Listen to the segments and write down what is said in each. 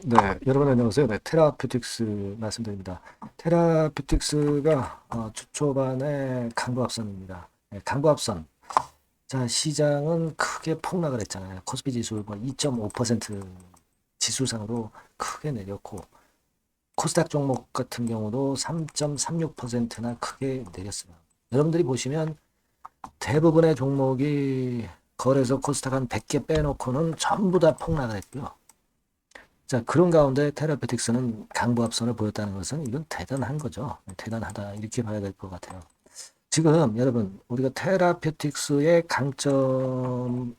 네, 여러분 안녕하세요. 네, 테라퓨틱스 말씀드립니다. 테라퓨틱스가 주 초반에 강보합선입니다. 네, 강보합선. 자, 시장은 크게 폭락을 했잖아요. 코스피 지수 뭐 2.5% 지수상으로 크게 내렸고, 코스닥 종목 같은 경우도 3.36%나 크게 내렸어요. 여러분들이 보시면 대부분의 종목이 거래소 코스닥 한 100개 빼놓고는 전부 다 폭락을 했고요. 자, 그런 가운데 테라peutics는 강보합선을 보였다는 것은 이건 대단한 거죠. 대단하다. 이렇게 봐야 될 것 같아요. 지금 여러분, 우리가 테라peutics의 강점이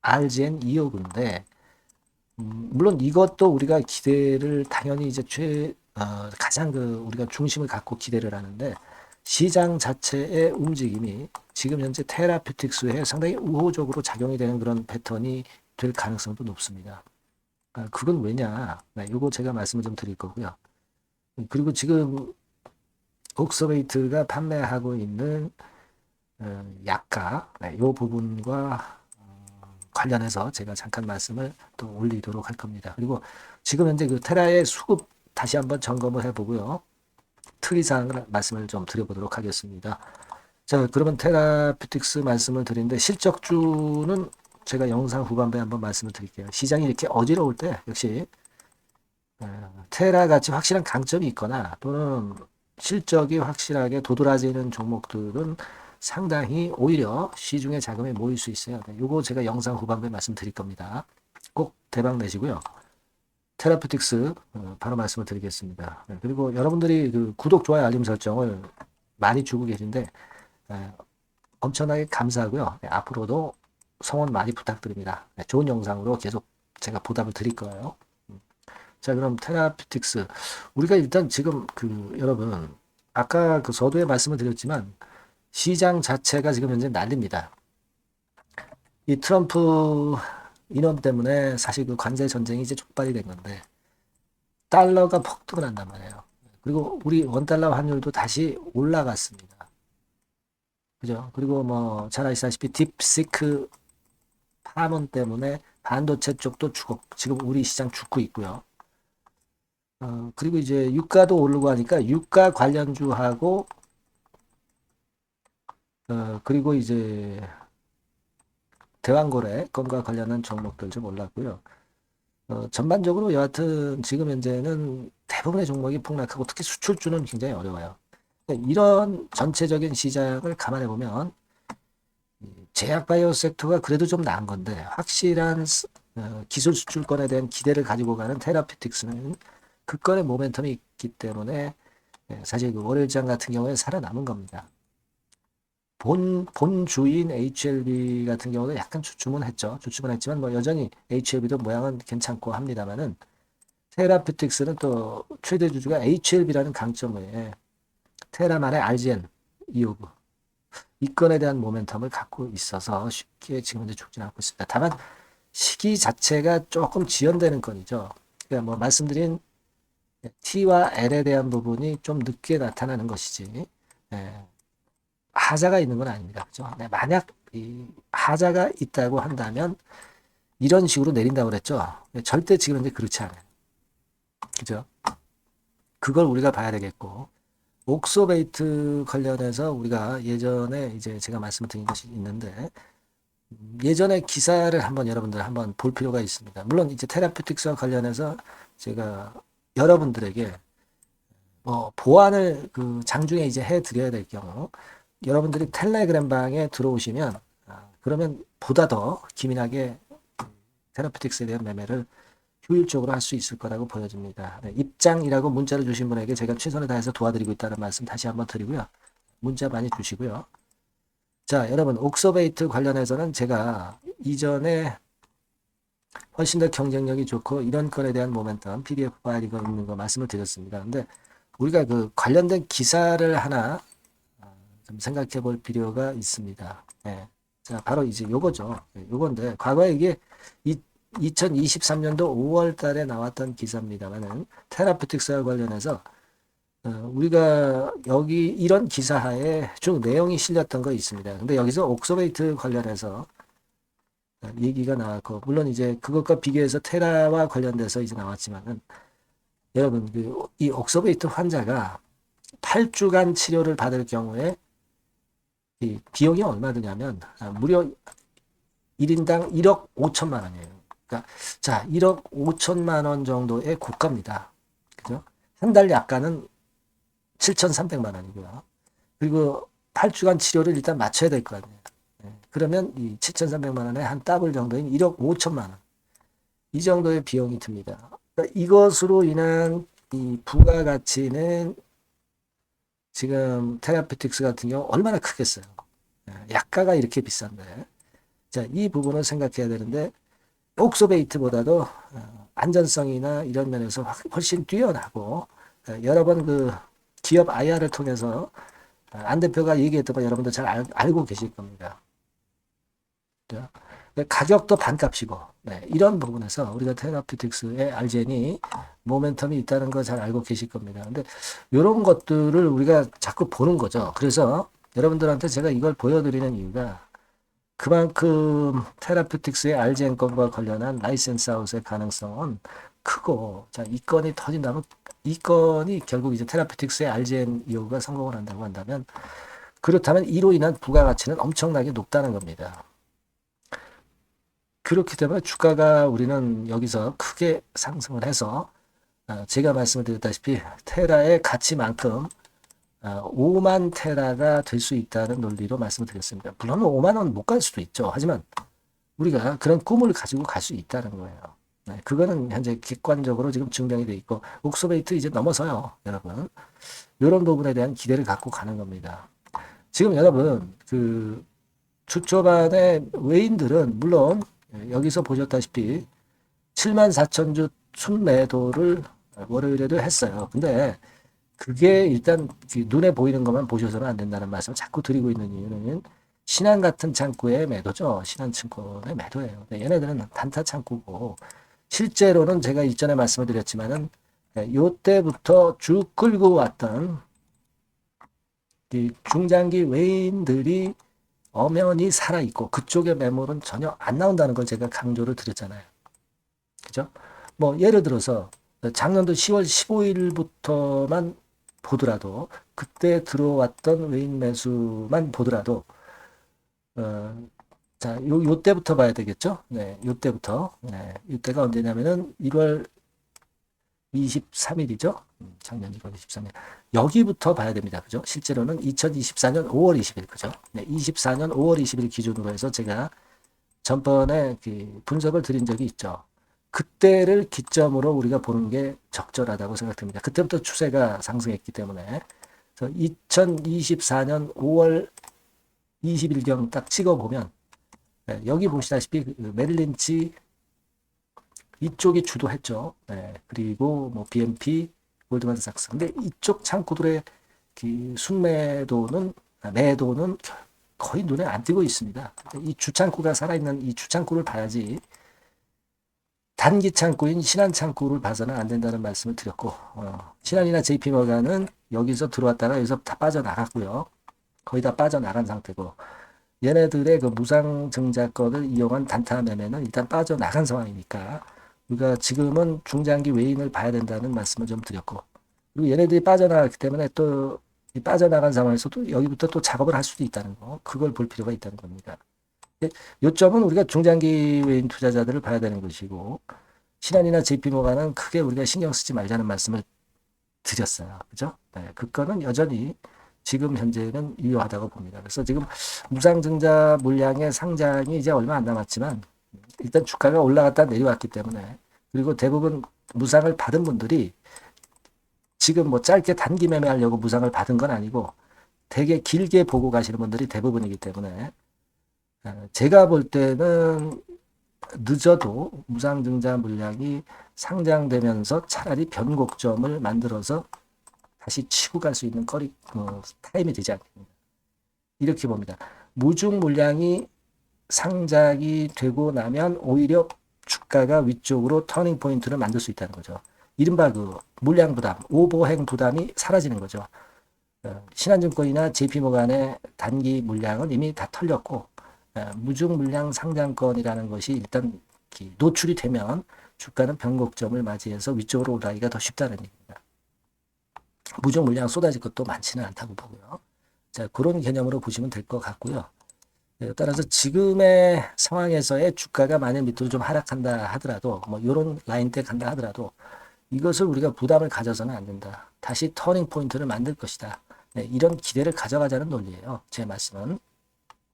RGN 2호인데, 물론 이것도 우리가 기대를 당연히 이제 가장 우리가 중심을 갖고 기대를 하는데, 시장 자체의 움직임이 지금 현재 테라peutics에 상당히 우호적으로 작용이 되는 그런 패턴이 될 가능성도 높습니다. 그건 왜냐? 네, 요거 제가 말씀을 좀 드릴 거고요. 그리고 지금 옥서베이트가 판매하고 있는 약가, 네, 요 부분과 관련해서 제가 잠깐 말씀을 또 올리도록 할 겁니다. 그리고 지금 현재 그 테라의 수급 다시 한번 점검을 해보고요. 특이사항을 말씀을 좀 드려보도록 하겠습니다. 자, 그러면 테라퓨틱스 말씀을 드리는데 실적주는 제가 영상 후반부에 한번 말씀을 드릴게요. 시장이 이렇게 어지러울 때 역시 테라 같이 확실한 강점이 있거나 또는 실적이 확실하게 도드라지는 종목들은 상당히 오히려 시중에 자금이 모일 수 있어요. 요거 제가 영상 후반부에 말씀드릴 겁니다. 꼭 대박 내시고요. 테라퓨틱스 바로 말씀을 드리겠습니다. 그리고 여러분들이 그 구독, 좋아요, 알림 설정을 많이 주고 계신데 엄청나게 감사하고요. 앞으로도 성원 많이 부탁드립니다. 좋은 영상으로 계속 제가 보답을 드릴 거예요. 자, 그럼 테라피틱스. 우리가 일단 지금 여러분, 아까 그 서두에 말씀을 드렸지만 시장 자체가 지금 현재 난립니다. 이 트럼프 인원 때문에 사실 그 관세 전쟁이 이제 촉발이 된 건데 달러가 폭등을 한단 말이에요. 그리고 우리 원달러 환율도 다시 올라갔습니다. 그죠? 그리고 뭐 잘 아시다시피 딥시크 파문 때문에 반도체 쪽도 지금 우리 시장 죽고 있고요. 그리고 이제 유가도 오르고 하니까 유가 관련주하고 그리고 이제 대왕거래 건과 관련한 종목들 좀 올랐고요. 전반적으로 여하튼 지금 현재는 대부분의 종목이 폭락하고 특히 수출주는 굉장히 어려워요. 그러니까 이런 전체적인 시장을 감안해 보면 제약바이오 섹터가 그래도 좀 나은 건데 확실한 기술 수출권에 대한 기대를 가지고 가는 테라피틱스는 그 건의 모멘텀이 있기 때문에 사실 그 월요일장 같은 경우에 살아남은 겁니다. 본 주인 HLB 같은 경우도 약간 주춤은 했죠. 주춤은 했지만 뭐 여전히 HLB도 모양은 괜찮고 합니다만은 테라피틱스는 또 최대 주주가 HLB라는 강점에 테라만의 RGN 2호구 이 건에 대한 모멘텀을 갖고 있어서 쉽게 지금 현재 죽지는 않고 있습니다. 다만 시기 자체가 조금 지연되는 건이죠. 그러니까 뭐 말씀드린 T와 L에 대한 부분이 좀 늦게 나타나는 것이지 하자가 있는 건 아닙니다. 그죠? 네, 만약 이 하자가 있다고 한다면 이런 식으로 내린다고 그랬죠. 절대 지금 현재 그렇지 않아요. 그죠? 그걸 우리가 봐야 되겠고 옥소베이트 관련해서 우리가 예전에 이제 제가 말씀을 드린 것이 있는데 예전에 기사를 한번 여러분들 한번 볼 필요가 있습니다. 물론 이제 테라퓨틱스와 관련해서 제가 여러분들에게 뭐 보안을 그 장중에 이제 해 드려야 될 경우 여러분들이 텔레그램 방에 들어오시면 그러면 보다 더 기민하게 테라피틱스에 대한 매매를 효율적으로 할 수 있을 거라고 보여집니다. 네, 입장이라고 문자를 주신 분에게 제가 최선을 다해서 도와드리고 있다는 말씀 다시 한번 드리고요. 문자 많이 주시고요. 자, 여러분 옥서베이트 관련해서는 제가 이전에 훨씬 더 경쟁력이 좋고 이런 건에 대한 모멘텀 PDF 파일이 있는 거 말씀을 드렸습니다. 근데 우리가 그 관련된 기사를 하나 좀 생각해 볼 필요가 있습니다. 네. 자, 바로 이제 요거죠. 네, 요건데, 과거에 이게 2023년도 5월 달에 나왔던 기사입니다만은, 테라퓨틱스와 관련해서, 우리가 여기 이런 기사하에 쭉 내용이 실렸던 거 있습니다. 근데 여기서 옥소베이트 관련해서, 얘기가 나왔고, 물론 이제 그것과 비교해서 테라와 관련돼서 이제 나왔지만은, 여러분, 이 옥서베이트 환자가 8주간 치료를 받을 경우에 이 비용이 얼마 드냐면, 무려 1인당 1억 5천만 원이에요. 그러니까, 자, 1억 5천만 원 정도의 고가입니다. 그죠? 한 달 약가는 7,300만 원이고요. 그리고 8주간 치료를 일단 맞춰야 될 거 아니에요. 그러면 이 7,300만 원에 한 더블 정도인 1억 5천만 원. 이 정도의 비용이 듭니다. 그러니까 이것으로 인한 이 부가가치는 지금 테라피틱스 같은 경우 얼마나 크겠어요. 약가가 이렇게 비싼데. 자, 이 부분을 생각해야 되는데, 옥소베이트보다도 안전성이나 이런 면에서 훨씬 뛰어나고, 여러 번 기업 IR을 통해서 안 대표가 얘기했던 거 여러분들 잘 알고 계실 겁니다. 가격도 반값이고, 네, 이런 부분에서 우리가 테라피틱스의 알젠이 모멘텀이 있다는 거 잘 알고 계실 겁니다. 근데 이런 것들을 우리가 자꾸 보는 거죠. 그래서 여러분들한테 제가 이걸 보여드리는 이유가 그만큼 테라피틱스의 알젠 건과 관련한 라이센스 아웃의 가능성은 크고, 자, 이 건이 터진다면 이 건이 결국 이제 테라피틱스의 알젠 이후가 성공을 한다고 한다면, 그렇다면 이로 인한 부가가치는 엄청나게 높다는 겁니다. 그렇기 때문에 주가가 우리는 여기서 크게 상승을 해서 제가 말씀을 드렸다시피 테라의 가치만큼 5만 테라가 될 수 있다는 논리로 말씀을 드렸습니다. 물론 5만 원 못 갈 수도 있죠. 하지만 우리가 그런 꿈을 가지고 갈 수 있다는 거예요. 네, 그거는 현재 객관적으로 지금 증명이 돼 있고, 옥소베이트 이제 넘어서요, 여러분. 이런 부분에 대한 기대를 갖고 가는 겁니다. 지금 여러분 주 초반에 외인들은 물론 여기서 보셨다시피 74,000주 순매도를 월요일에도 했어요. 근데 그게 일단 눈에 보이는 것만 보셔서는 안 된다는 말씀을 자꾸 드리고 있는 이유는 신한 같은 창구의 매도죠. 신한증권의 매도예요. 얘네들은 단타 창구고, 실제로는 제가 이전에 말씀을 드렸지만은 요때부터 쭉 끌고 왔던 이 중장기 외인들이 엄연히 살아있고 그쪽의 매물은 전혀 안 나온다는 걸 제가 강조를 드렸잖아요. 그죠? 뭐 예를 들어서 작년도 10월 15일부터만 보더라도, 그때 들어왔던 외인 매수만 보더라도 자, 요때부터 봐야 되겠죠? 네, 요때부터. 네, 이때가 언제냐면은 1월 23일이죠. 작년 1월 23일. 여기부터 봐야 됩니다. 그죠? 실제로는 2024년 5월 20일. 그죠? 네, 24년 5월 20일 기준으로 해서 제가 전번에 분석을 드린 적이 있죠. 그때를 기점으로 우리가 보는 게 적절하다고 생각됩니다. 그때부터 추세가 상승했기 때문에. 2024년 5월 20일경 딱 찍어보면, 네, 여기 보시다시피 메릴린치 이쪽이 주도했죠. 네, 그리고 뭐 BNP, 골드만삭스. 근데 이쪽 창구들의 순매도는, 매도는 거의 눈에 안 띄고 있습니다. 이 주창구가 살아있는 이 주창구를 봐야지, 단기 창구인 신한 창구를 봐서는 안 된다는 말씀을 드렸고, 신한이나 JP모간은 여기서 들어왔다가 여기서 다 빠져나갔고요. 거의 다 빠져나간 상태고, 얘네들의 무상증자권을 이용한 단타 매매는 일단 빠져나간 상황이니까 우리가 지금은 중장기 외인을 봐야 된다는 말씀을 좀 드렸고, 그리고 얘네들이 빠져나갔기 때문에 또 빠져나간 상황에서도 여기부터 또 작업을 할 수도 있다는 거, 그걸 볼 필요가 있다는 겁니다. 요점은 우리가 중장기 외인 투자자들을 봐야 되는 것이고, 신한이나 JP모간은 크게 우리가 신경 쓰지 말자는 말씀을 드렸어요. 그죠? 네, 그거는 여전히 지금 현재는 유효하다고 봅니다. 그래서 지금 무상증자 물량의 상장이 이제 얼마 안 남았지만, 일단 주가가 올라갔다 내려왔기 때문에, 그리고 대부분 무상을 받은 분들이 지금 뭐 짧게 단기 매매하려고 무상을 받은 건 아니고 되게 길게 보고 가시는 분들이 대부분이기 때문에, 제가 볼 때는 늦어도 무상증자 물량이 상장되면서 차라리 변곡점을 만들어서 다시 치고 갈 수 있는 타임이 되지 않겠습니까? 이렇게 봅니다. 무중 물량이 상장이 되고 나면 오히려 주가가 위쪽으로 터닝 포인트를 만들 수 있다는 거죠. 이른바 물량 부담, 오버행 부담이 사라지는 거죠. 신한증권이나 JP모간의 단기 물량은 이미 다 털렸고, 무중물량 상장권이라는 것이 일단 노출이 되면 주가는 변곡점을 맞이해서 위쪽으로 올라가기가 더 쉽다는 얘기입니다. 무중물량 쏟아질 것도 많지는 않다고 보고요. 자, 그런 개념으로 보시면 될 것 같고요. 따라서 지금의 상황에서의 주가가 만약 밑으로 좀 하락한다 하더라도 뭐 이런 라인대 간다 하더라도 이것을 우리가 부담을 가져서는 안 된다. 다시 터닝 포인트를 만들 것이다. 네, 이런 기대를 가져가자는 논리예요. 제 말씀은.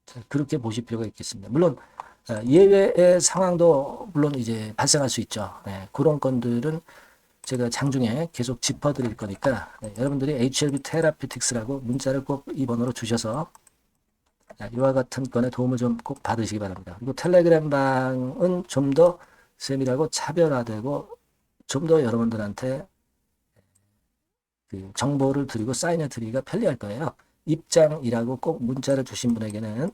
자, 그렇게 보실 필요가 있겠습니다. 물론 예외의 상황도 물론 이제 발생할 수 있죠. 네, 그런 건들은 제가 장중에 계속 짚어드릴 거니까 네, 여러분들이 HLB 테라피틱스라고 문자를 꼭 이 번호로 주셔서 이와 같은 건에 도움을 좀 꼭 받으시기 바랍니다. 그리고 텔레그램 방은 좀 더 세밀하고 차별화되고 좀 더 여러분들한테 그 정보를 드리고 사인해 드리기가 편리할 거예요. 입장이라고 꼭 문자를 주신 분에게는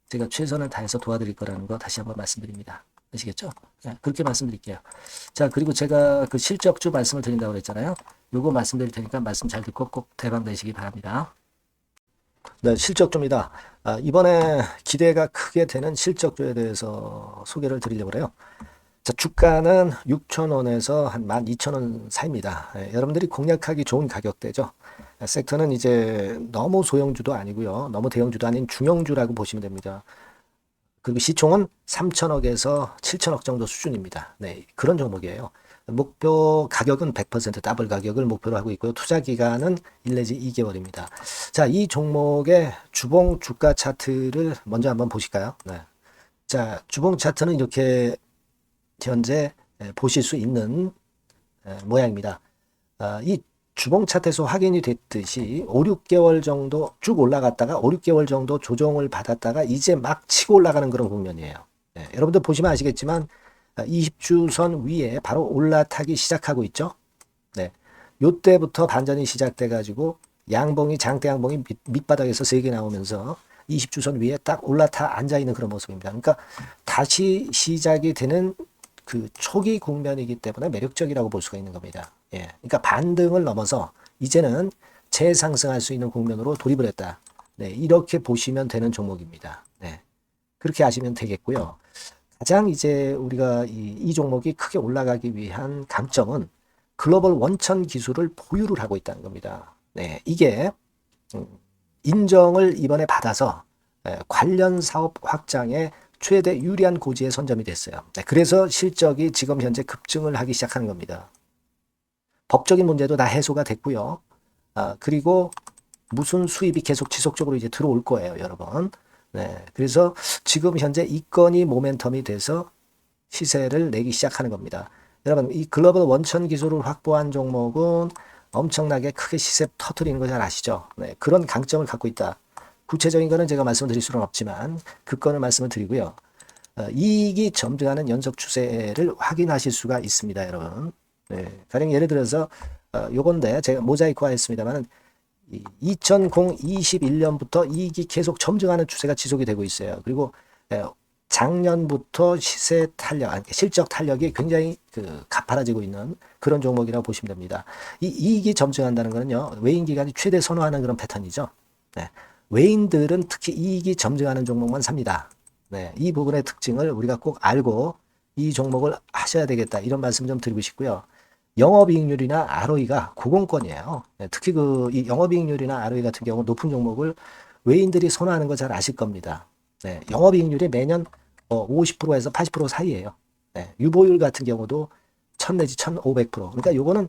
제가 최선을 다해서 도와드릴 거라는 거 다시 한번 말씀드립니다. 아시겠죠? 네, 그렇게 말씀드릴게요. 자, 그리고 제가 그 실적주 말씀을 드린다고 그랬잖아요. 요거 말씀드릴 테니까 말씀 잘 듣고 꼭 대박 내시기 바랍니다. 네, 실적주입니다. 이번에 기대가 크게 되는 실적주에 대해서 소개를 드리려고 해요. 자, 주가는 6,000원에서 한 12,000원 사이입니다. 여러분들이 공략하기 좋은 가격대죠. 섹터는 이제 너무 소형주도 아니고요. 너무 대형주도 아닌 중형주라고 보시면 됩니다. 그리고 시총은 3천억에서 7천억 정도 수준입니다. 네, 그런 종목이에요. 목표 가격은 100% 더블 가격을 목표로 하고 있고요. 투자 기간은 1 내지 2개월입니다. 자, 이 종목의 주봉 주가 차트를 먼저 한번 보실까요? 네. 자, 주봉 차트는 이렇게 현재 보실 수 있는 모양입니다. 이 주봉 차트에서 확인이 됐듯이 5, 6개월 정도 쭉 올라갔다가 5, 6개월 정도 조정을 받았다가 이제 막 치고 올라가는 그런 국면이에요. 여러분들 보시면 아시겠지만 20주선 위에 바로 올라타기 시작하고 있죠. 네. 요때부터 반전이 시작돼 가지고 양봉이 장대 양봉이 밑바닥에서 3개 나오면서 20주선 위에 딱 올라타 앉아 있는 그런 모습입니다. 그러니까 다시 시작이 되는 그 초기 국면이기 때문에 매력적이라고 볼 수가 있는 겁니다. 예. 그러니까 반등을 넘어서 이제는 재상승할 수 있는 국면으로 돌입을 했다. 네. 이렇게 보시면 되는 종목입니다. 네. 그렇게 아시면 되겠고요. 가장 이제 우리가 이 종목이 크게 올라가기 위한 강점은 글로벌 원천 기술을 보유를 하고 있다는 겁니다. 네. 이게 인정을 이번에 받아서 관련 사업 확장에 최대 유리한 고지에 선점이 됐어요. 네, 그래서 실적이 지금 현재 급증을 하기 시작하는 겁니다. 법적인 문제도 다 해소가 됐고요. 그리고 무슨 수입이 계속 지속적으로 이제 들어올 거예요, 여러분. 네, 그래서 지금 현재 이 건이 모멘텀이 돼서 시세를 내기 시작하는 겁니다. 여러분, 이 글로벌 원천 기술을 확보한 종목은 엄청나게 크게 시세 터트리는 거 잘 아시죠? 네, 그런 강점을 갖고 있다. 구체적인 거는 제가 말씀드릴 수는 없지만 그 건을 말씀을 드리고요. 이익이 점증하는 연속 추세를 확인하실 수가 있습니다, 여러분. 네, 가령 예를 들어서 요건데 제가 모자이크화 했습니다만 2021년부터 이익이 계속 점증하는 추세가 지속이 되고 있어요. 그리고 작년부터 시세 탄력, 실적 탄력이 굉장히 가파라지고 있는 그런 종목이라고 보시면 됩니다. 이 이익이 점증한다는 거는요, 외인 기관이 최대 선호하는 그런 패턴이죠. 네. 외인들은 특히 이익이 점증하는 종목만 삽니다. 네, 이 부분의 특징을 우리가 꼭 알고 이 종목을 하셔야 되겠다. 이런 말씀 좀 드리고 싶고요. 영업이익률이나 ROE가 고공권이에요. 네, 특히 이 영업이익률이나 ROE 같은 경우 높은 종목을 외인들이 선호하는 거 잘 아실 겁니다. 네, 영업이익률이 매년 50%에서 80% 사이에요. 네, 유보율 같은 경우도 1000 내지 1500%. 그러니까 요거는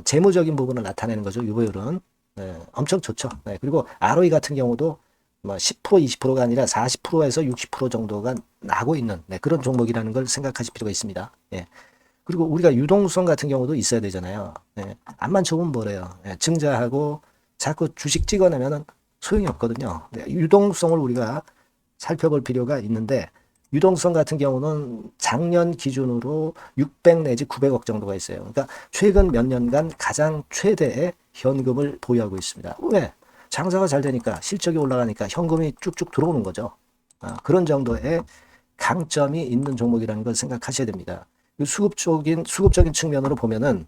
재무적인 부분을 나타내는 거죠. 유보율은. 네, 엄청 좋죠. 네, 그리고 ROE 같은 경우도 뭐 10%, 20%가 아니라 40%에서 60% 정도가 나고 있는 그런 종목이라는 걸 생각하실 필요가 있습니다. 예. 그리고 우리가 유동성 같은 경우도 있어야 되잖아요. 예. 암만 좋으면 뭐래요. 예. 증자하고 자꾸 주식 찍어내면 소용이 없거든요. 네, 유동성을 우리가 살펴볼 필요가 있는데 유동성 같은 경우는 작년 기준으로 600 내지 900억 정도가 있어요. 그러니까 최근 몇 년간 가장 최대의 현금을 보유하고 있습니다. 왜? 장사가 잘 되니까 실적이 올라가니까 현금이 쭉쭉 들어오는 거죠. 그런 정도의 강점이 있는 종목이라는 걸 생각하셔야 됩니다. 수급적인 측면으로 보면은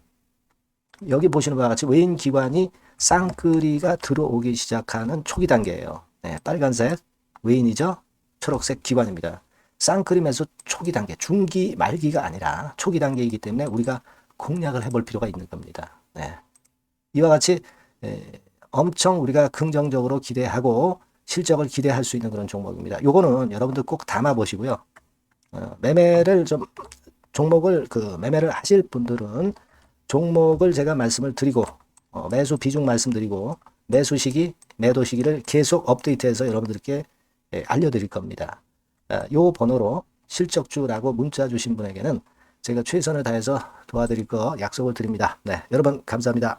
여기 보시는 바와 같이 외인 기관이 쌍끌이가 들어오기 시작하는 초기 단계예요. 네, 빨간색 외인이죠. 초록색 기관입니다. 쌍크림 매수 초기 단계, 중기 말기가 아니라 초기 단계이기 때문에 우리가 공략을 해볼 필요가 있는 겁니다. 네. 이와 같이 엄청 우리가 긍정적으로 기대하고 실적을 기대할 수 있는 그런 종목입니다. 요거는 여러분들 꼭 담아 보시고요. 매매를 좀 종목을 매매를 하실 분들은 종목을 제가 말씀을 드리고 매수 비중 말씀드리고 매수 시기, 매도 시기를 계속 업데이트해서 여러분들께 알려드릴 겁니다. 요 번호로 실적주라고 문자 주신 분에게는 제가 최선을 다해서 도와드릴 거 약속을 드립니다. 네, 여러분 감사합니다.